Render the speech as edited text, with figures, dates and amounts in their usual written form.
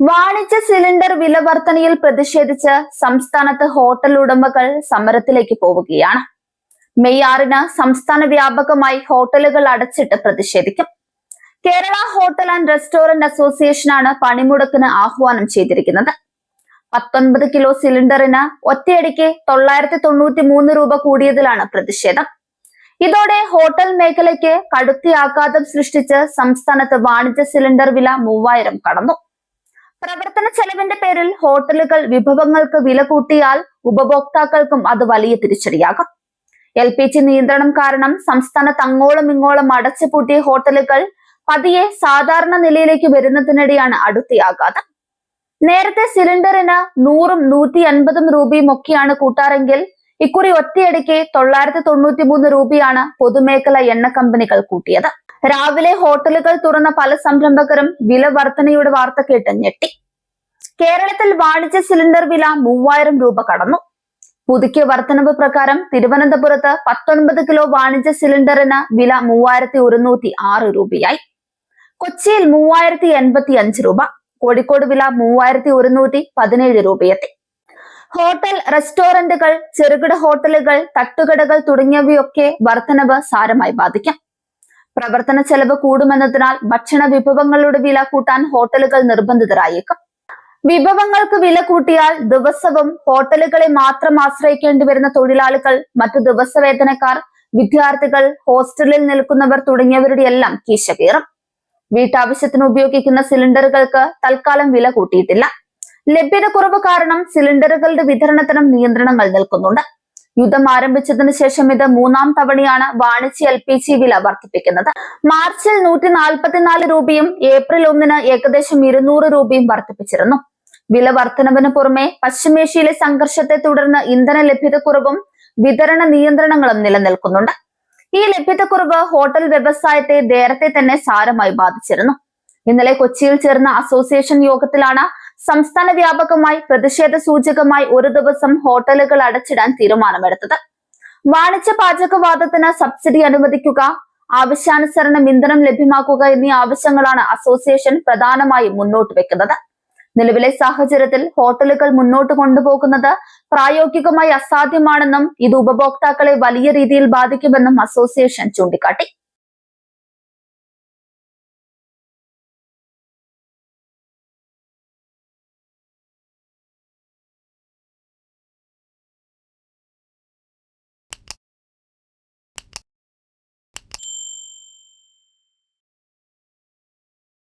വാണിജ്യ സിലിണ്ടർ വില വർധനയിൽ പ്രതിഷേധിച്ച് സംസ്ഥാനത്ത് ഹോട്ടൽ ഉടമകൾ സമരത്തിലേക്ക് പോവുകയാണ്. മെയ് 6-ന് സംസ്ഥാന വ്യാപകമായി ഹോട്ടലുകൾ അടച്ചിട്ട് പ്രതിഷേധിക്കും. കേരള ഹോട്ടൽ ആൻഡ് റെസ്റ്റോറന്റ് അസോസിയേഷനാണ് പണിമുടക്കിന് ആഹ്വാനം ചെയ്തിരിക്കുന്നത്. 19 കിലോ സിലിണ്ടറിന് ഒറ്റയടിക്ക് 993 രൂപ കൂടിയതിലാണ് പ്രതിഷേധം. ഇതോടെ ഹോട്ടൽ മേഖലയ്ക്ക് കടുത്ത ആഘാതം സൃഷ്ടിച്ച് സംസ്ഥാനത്ത് വാണിജ്യ സിലിണ്ടർ വില 3000 കടന്നു. പ്രവർത്തന ചെലവിന്റെ പേരിൽ ഹോട്ടലുകൾ വിഭവങ്ങൾക്ക് വില കൂട്ടിയാൽ ഉപഭോക്താക്കൾക്കും അത് വലിയ തിരിച്ചടിയാകും. LPG നിയന്ത്രണം കാരണം സംസ്ഥാനത്ത് അങ്ങോളം ഇങ്ങോളം അടച്ചുപൂട്ടിയ ഹോട്ടലുകൾ പതിയെ സാധാരണ നിലയിലേക്ക് വരുന്നതിനിടെയാണ് അടുത്ത ആഘാതം. നേരത്തെ സിലിണ്ടറിന് 100ഉം 150 രൂപയും ഒക്കെയാണ് കൂട്ടാറെങ്കിൽ ഇക്കുറി ഒറ്റയടിക്ക് 993 രൂപയാണ് പൊതുമേഖല എണ്ണ കമ്പനികൾ കൂട്ടിയത്. രാവിലെ ഹോട്ടലുകൾ തുറന്ന പല സംരംഭകരും വില വർധനയുടെ വാർത്ത കേട്ട് ഞെട്ടി. കേരളത്തിൽ വാണിജ്യ സിലിണ്ടർ വില 3000 രൂപ കടന്നു. പുതുക്കിയ വർധനവ് പ്രകാരം തിരുവനന്തപുരത്ത് 19 കിലോ വാണിജ്യ സിലിണ്ടറിന് വില 3106 രൂപയായി. കൊച്ചിയിൽ 3085 രൂപ, കോഴിക്കോട് വില 3117 രൂപയെത്തി. ഹോട്ടൽ, റെസ്റ്റോറന്റുകൾ, ചെറുകിട ഹോട്ടലുകൾ, തട്ടുകടകൾ തുടങ്ങിയവയൊക്കെ വർധനവ് സാരമായി ബാധിക്കും. പ്രവർത്തന ചെലവ് കൂടുമെന്നതിനാൽ ഭക്ഷണ വിഭവങ്ങളുടെ വില കൂട്ടാൻ ഹോട്ടലുകൾ നിർബന്ധിതരായേക്കും. വിഭവങ്ങൾക്ക് വില കൂട്ടിയാൽ ദിവസവും ഹോട്ടലുകളെ മാത്രം ആശ്രയിക്കേണ്ടി വരുന്ന തൊഴിലാളികൾ, മറ്റു ദിവസവേതനക്കാർ, വിദ്യാർത്ഥികൾ, ഹോസ്റ്റലിൽ നിൽക്കുന്നവർ തുടങ്ങിയവരുടെ എല്ലാം കീശ കീറും. വീട്ടാവശ്യത്തിന് ഉപയോഗിക്കുന്ന സിലിണ്ടറുകൾക്ക് തൽക്കാലം വില കൂട്ടിയിട്ടില്ല. ലഭ്യതക്കുറവ് കാരണം സിലിണ്ടറുകളുടെ വിതരണത്തിനും നിയന്ത്രണങ്ങൾ നിൽക്കുന്നുണ്ട്. യുദ്ധം ആരംഭിച്ചതിനു ശേഷം ഇത് 3ാം തവണയാണ് വാണിജ്യ LPG വില വർദ്ധിപ്പിക്കുന്നത്. മാർച്ചിൽ 144 രൂപയും ഏപ്രിൽ 1-ന് ഏകദേശം 200 രൂപയും വർദ്ധിപ്പിച്ചിരുന്നു. വില വർധനവിന് പുറമെ പശ്ചിമേഷ്യയിലെ സംഘർഷത്തെ തുടർന്ന് ഇന്ധന ലഭ്യതക്കുറവും വിതരണ നിയന്ത്രണങ്ങളും നിലനിൽക്കുന്നുണ്ട്. ഈ ലഭ്യതക്കുറവ് ഹോട്ടൽ വ്യവസായത്തെ നേരത്തെ തന്നെ സാരമായി ബാധിച്ചിരുന്നു. ഇന്നലെ കൊച്ചിയിൽ ചേർന്ന അസോസിയേഷൻ യോഗത്തിലാണ് സംസ്ഥാന വ്യാപകമായി പ്രതിഷേധ സൂചകമായി ഒരു ദിവസം ഹോട്ടലുകൾ അടച്ചിടാൻ തീരുമാനമെടുത്തത്. വാണിജ്യ പാചകവാതത്തിന് സബ്സിഡി അനുവദിക്കുക, ആവശ്യാനുസരണം ഇന്ധനം ലഭ്യമാക്കുക എന്നീ ആവശ്യങ്ങളാണ് അസോസിയേഷൻ പ്രധാനമായും മുന്നോട്ട് വെക്കുന്നത്. നിലവിലെ സാഹചര്യത്തിൽ ഹോട്ടലുകൾ മുന്നോട്ട് കൊണ്ടുപോകുന്നത് പ്രായോഗികമായി അസാധ്യമാണെന്നും ഇത് ഉപഭോക്താക്കളെ വലിയ രീതിയിൽ ബാധിക്കുമെന്നും അസോസിയേഷൻ ചൂണ്ടിക്കാട്ടി.